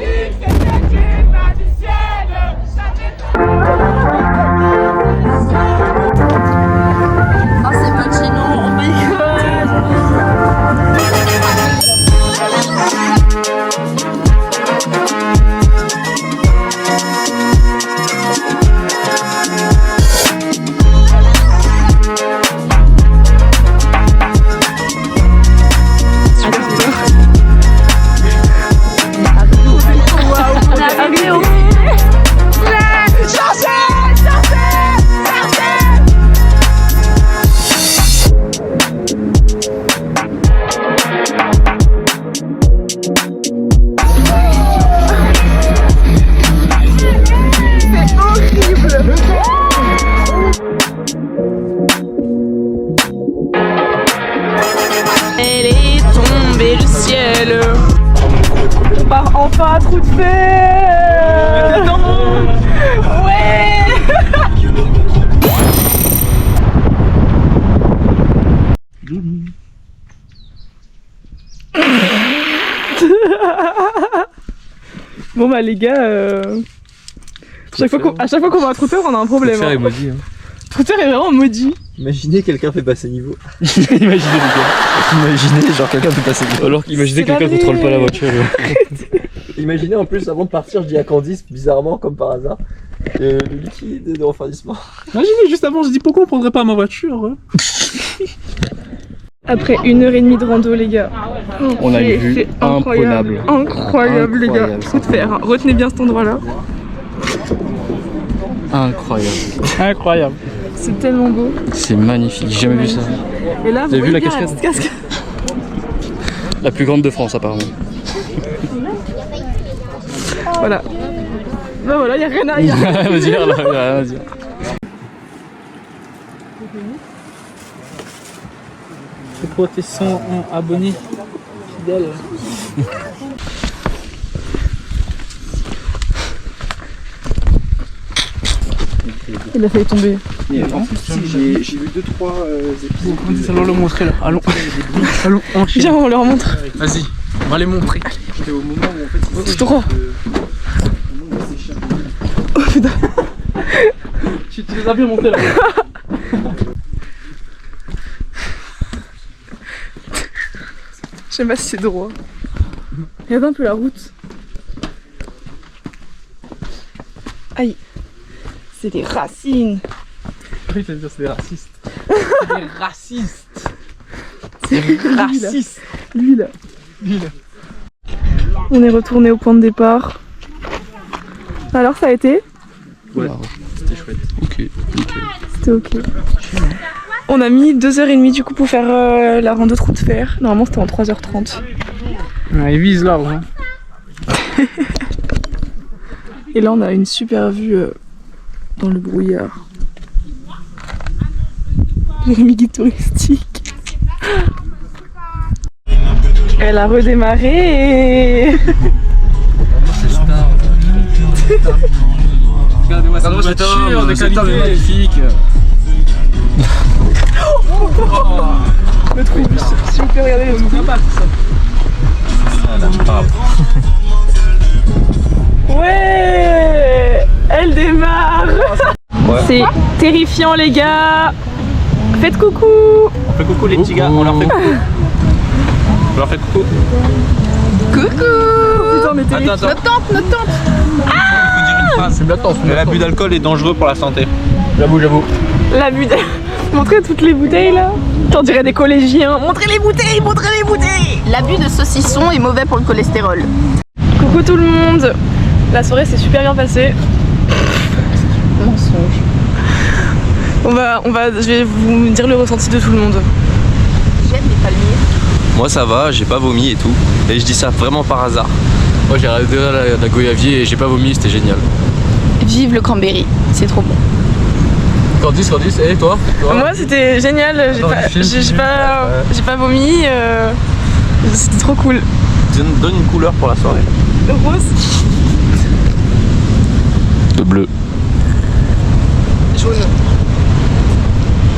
Oh, c'est Pacino, oh my god. Elle est tombée du ciel. On part enfin à trou de fer. Ouais. Bon bah les gars, à chaque fois qu'on va à trou de fer, on a un problème. Trou de fer est maudit. Hein. Trou de fer est vraiment maudit. Imaginez quelqu'un fait passer niveau. Imaginez les gars. Imaginez genre quelqu'un fait passer niveau. Alors imaginez quelqu'un contrôle pas la voiture. Imaginez en plus avant de partir, je dis à Candice, bizarrement comme par hasard, le liquide de refroidissement. Imaginez juste avant, je dis pourquoi on prendrait pas ma voiture. Après 1h30 de rando les gars. On a une vue c'est incroyable. Incroyable les gars. Trou de fer, hein. Retenez bien cet endroit là. Incroyable. Incroyable. C'est tellement beau. C'est magnifique, j'ai jamais vu ça. Et là, vous avez vu la bien cascade petite cascade. La plus grande de France apparemment. Voilà. Bah voilà, y a rien à dire. Vas-y, là, vas-y. C'est pour tes 100 abonnés fidèles. Il a failli tomber. J'ai vu 2-3 épisodes. Allons le montrer là. Allons, enchaîne. Viens, on leur montre. Vas-y, on va les montrer. C'était au moment où en fait. C'est droit. Oh putain. Tu les as bien montés là. Je sais pas si c'est droit. Regarde un peu la route. Aïe. C'est des racines. Oui, ça veut dire c'est des racistes. Des racistes. C'est Des racistes. Lui là. Lui, là. On est retourné au point de départ. Alors ça a été? Ouais, c'était chouette. Ok, nickel. C'était ok. On a mis 2h30 du coup pour faire la rando trou de fer. Normalement c'était en 3h30. Ouais, ils visent l'arbre. Hein. Et là on a une super vue dans le brouillard. Jérémy guide touristique. Elle a redémarré. Regardez-moi cette voiture de qualité magnifique. Le trou, si vous pouvez regarder le trou. Ouais, elle démarre. Ouais. C'est terrifiant les gars. Faites coucou. On fait coucou les petits gars, on leur fait coucou. On leur fait coucou. Putain, mais terrifiant. Notre tente. L'abus d'alcool est dangereux pour la santé. J'avoue. L'abus de... Montrez toutes les bouteilles là. On dirait des collégiens. Montrez les bouteilles. L'abus de saucisson est mauvais pour le cholestérol. Coucou tout le monde. La soirée s'est super bien passée. Mensonge. Je vais vous dire le ressenti de tout le monde. J'aime les palmiers. Moi ça va, j'ai pas vomi et tout. Et je dis ça vraiment par hasard. Moi j'ai regardé la goyavier et j'ai pas vomi, c'était génial. Vive le cranberry, c'est trop bon. Candice, et toi, Moi c'était génial. J'ai pas vomi. C'était trop cool. Donne une couleur pour la soirée. Le rose. Le bleu. Jaune.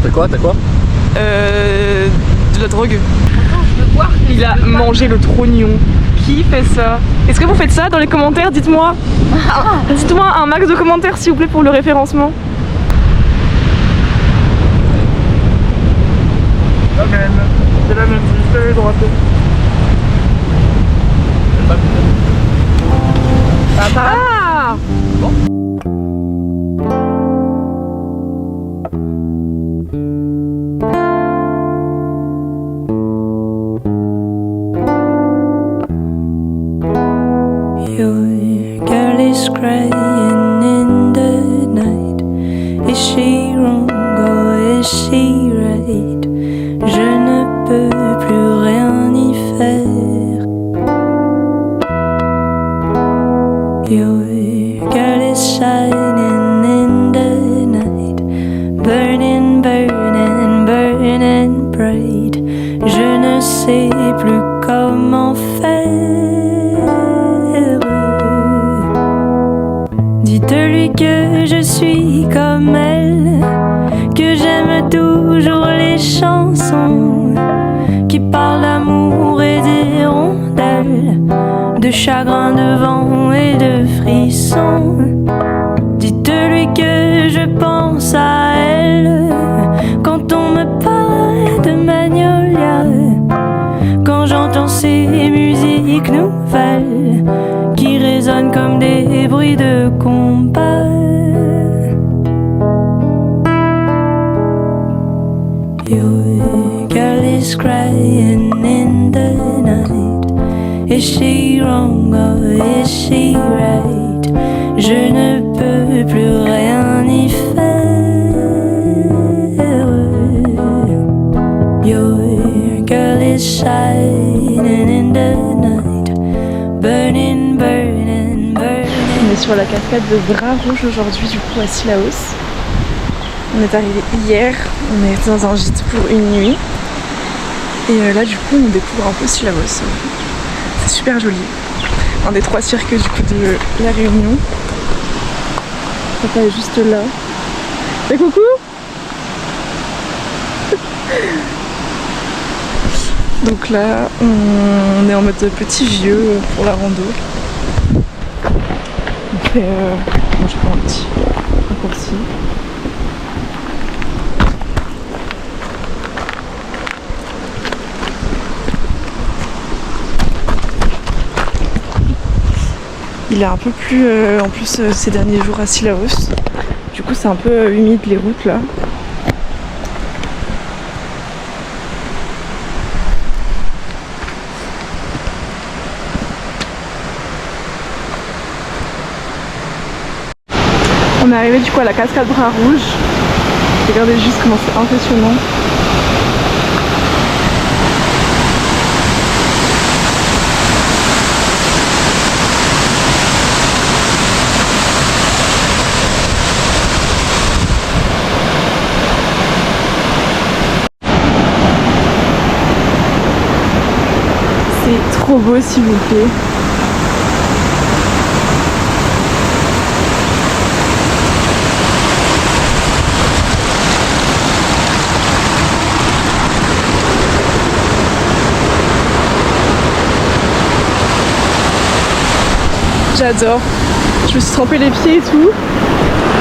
T'as quoi De la drogue. Il a mangé le trognon. Qui fait ça? Est-ce que vous faites ça dans les commentaires? Dites-moi. Dites-moi un max de commentaires s'il vous plaît pour le référencement. La même. C'est la même, juste à droite. Ah! Your girl is crying in the night. Is she wrong or is she right? Je ne peux plus rien y faire. Your girl is shining in the night, burning, burning, burning bright. Je ne sais plus comment faire. Dites-lui que je suis comme elle, que j'aime toujours les chansons qui parlent d'amour et d'hirondelles, de chagrin, de vent et de frissons. Dites-lui que je pense à elle quand on me parle de Magnolia, quand j'entends ces musiques nouvelles qui résonnent comme des bruits de combat. Your girl is crying in the night. Is she wrong or is she right? Je ne peux plus rien y faire. Your girl is shining in the night, burning, burning, burning. On est sur la cascade de Bras Rouge aujourd'hui du coup à Cilaos. On est arrivé hier, on est dans un gîte pour une nuit. Et là du coup on découvre un peu Cilaos. C'est super joli. Un des 3 cirques du coup de la Réunion. Papa est juste là. Et coucou. Donc là on est en mode petit vieux pour la rando. On fait bon, je prends un petit raccourci. Il est un peu plus en plus ces derniers jours à Cilaos. Du coup c'est un peu humide les routes là. On est arrivé du coup à la cascade Bras Rouge. Regardez juste comment c'est impressionnant. C'est trop beau s'il vous plaît. J'adore. Je me suis trempé les pieds et tout.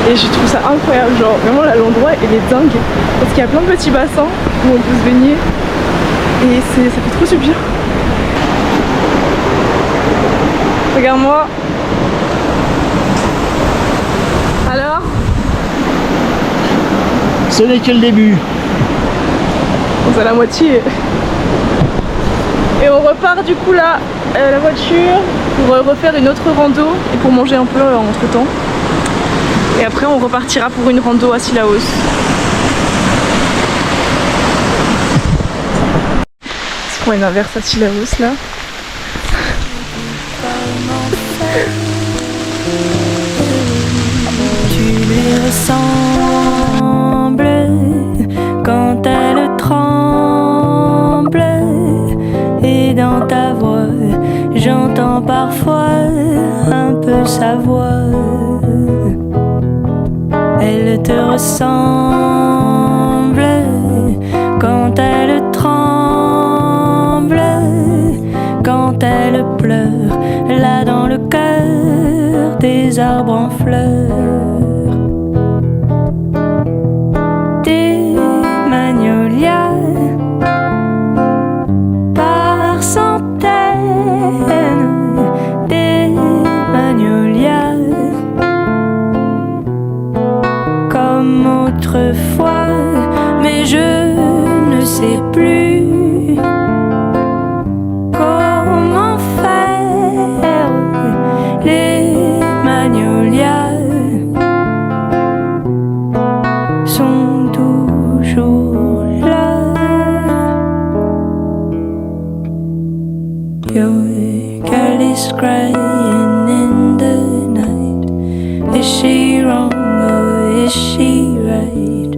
Et je trouve ça incroyable. Genre vraiment là l'endroit il est dingue. Parce qu'il y a plein de petits bassins où on peut se baigner. Et ça fait trop du bien. Regarde-moi. Alors? Ce n'est que le début. On est à la moitié. Et on repart du coup là, la voiture, pour refaire une autre rando et pour manger un peu entre temps. Et après on repartira pour une rando à Cilaos. Est-ce qu'on a une inverse à Cilaos là? Tu lui ressembles quand elle tremble, et dans ta voix j'entends parfois un peu sa voix. Elle te ressemble quand elle tremble, quand elle pleure. les arbres en fleurs, des magnolias par centaines, des magnolias comme autrefois, mais je ne sais plus comment faire. Les magnolias sont toujours là. Your girl is crying in the night. Is she wrong or is she right?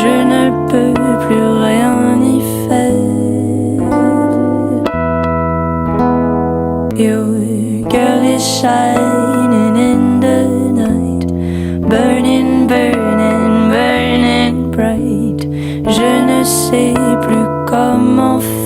Je ne peux plus rien y faire. Your girl is shining in the night, burning, burning, burning bright. Je ne sais plus comment faire.